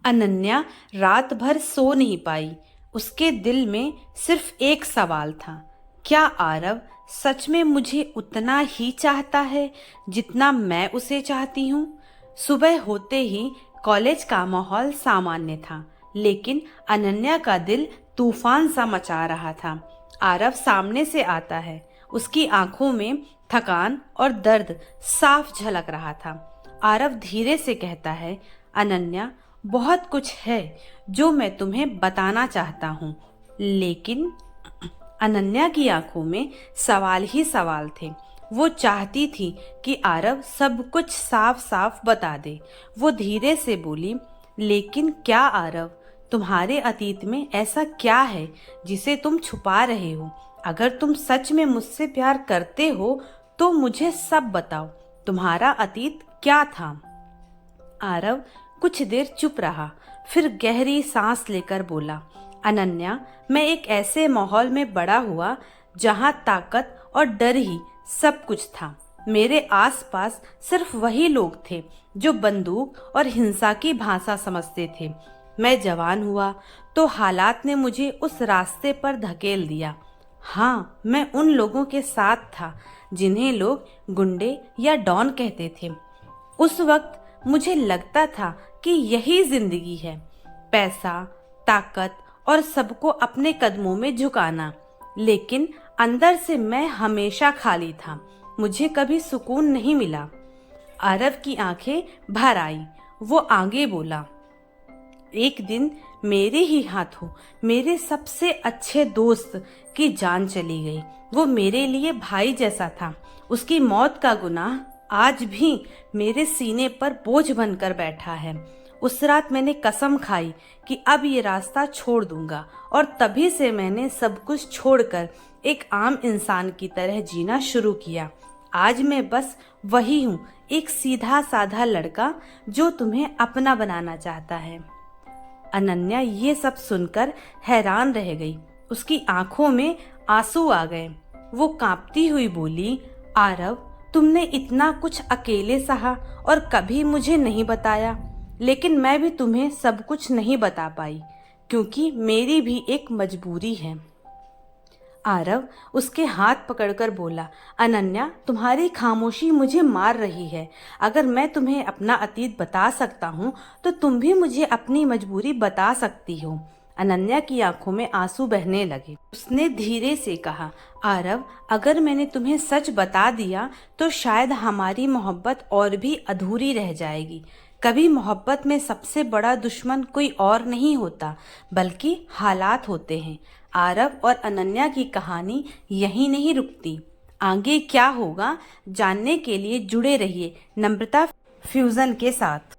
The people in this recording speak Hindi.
अनन्या रात भर सो नहीं पाई। उसके दिल में सिर्फ एक सवाल था, क्या आरव सच में मुझे उतना ही चाहता है जितना मैं उसे चाहती हूँ। सुबह होते ही कॉलेज का माहौल सामान्य था, लेकिन अनन्या का दिल तूफान सा मचा रहा था। आरव सामने से आता है, उसकी आंखों में थकान और दर्द साफ झलक रहा था। आरव धीरे से कहता है, अनन्या, बहुत कुछ है जो मैं तुम्हें बताना चाहता हूँ, लेकिन अनन्या की आंखों में सवाल ही सवाल थे। वो चाहती थी कि आरव सब कुछ साफ साफ बता दे। वो धीरे से बोली, लेकिन क्या आरव, तुम्हारे अतीत में ऐसा क्या है जिसे तुम छुपा रहे हो? अगर तुम सच में मुझसे प्यार करते हो तो मुझे सब बताओ। तुम्हारा अतीत क्या था? आरव कुछ देर चुप रहा, फिर गहरी सांस लेकर बोला, अनन्या, मैं एक ऐसे माहौल में बड़ा हुआ जहाँ ताकत और डर ही सब कुछ था। मेरे आसपास सिर्फ वही लोग थे जो बंदूक और हिंसा की भाषा समझते थे। मैं जवान हुआ तो हालात ने मुझे उस रास्ते पर धकेल दिया। हाँ, मैं उन लोगों के साथ था जिन्हें लोग गुंडे या डॉन कहते थे। उस वक्त मुझे लगता था कि यही जिंदगी है, पैसा, ताकत और सबको अपने कदमों में झुकाना। लेकिन अंदर से मैं हमेशा खाली था। मुझे कभी सुकून नहीं मिला। आरव की आंखें भर आई। वो आगे बोला, एक दिन मेरे ही हाथों मेरे सबसे अच्छे दोस्त की जान चली गई। वो मेरे लिए भाई जैसा था। उसकी मौत का गुनाह आज भी मेरे सीने पर बोझ बनकर बैठा है। उस रात मैंने कसम खाई कि अब ये रास्ता छोड़ दूंगा, और तभी से मैंने सब कुछ छोड़कर एक आम इंसान की तरह जीना शुरू किया। आज मैं बस वही हूँ, एक सीधा साधा लड़का जो तुम्हें अपना बनाना चाहता है। अनन्या ये सब सुनकर हैरान रह गई। उसकी आंखों में आंसू आ गए। वो कांपती हुई बोली, आरव, तुमने इतना कुछ अकेले सहा और कभी मुझे नहीं बताया। लेकिन मैं भी तुम्हें सब कुछ नहीं बता पाई, क्योंकि मेरी भी एक मजबूरी है। आरव उसके हाथ पकड़कर बोला, अनन्या, तुम्हारी खामोशी मुझे मार रही है। अगर मैं तुम्हें अपना अतीत बता सकता हूँ तो तुम भी मुझे अपनी मजबूरी बता सकती हो। अनन्या की आंखों में आंसू बहने लगे। उसने धीरे से कहा, आरव, अगर मैंने तुम्हें सच बता दिया तो शायद हमारी मोहब्बत और भी अधूरी रह जाएगी। कभी मोहब्बत में सबसे बड़ा दुश्मन कोई और नहीं होता, बल्कि हालात होते हैं। आरव और अनन्या की कहानी यहीं नहीं रुकती। आगे क्या होगा जानने के लिए जुड़े रहिए नम्रता फ्यूजन के साथ।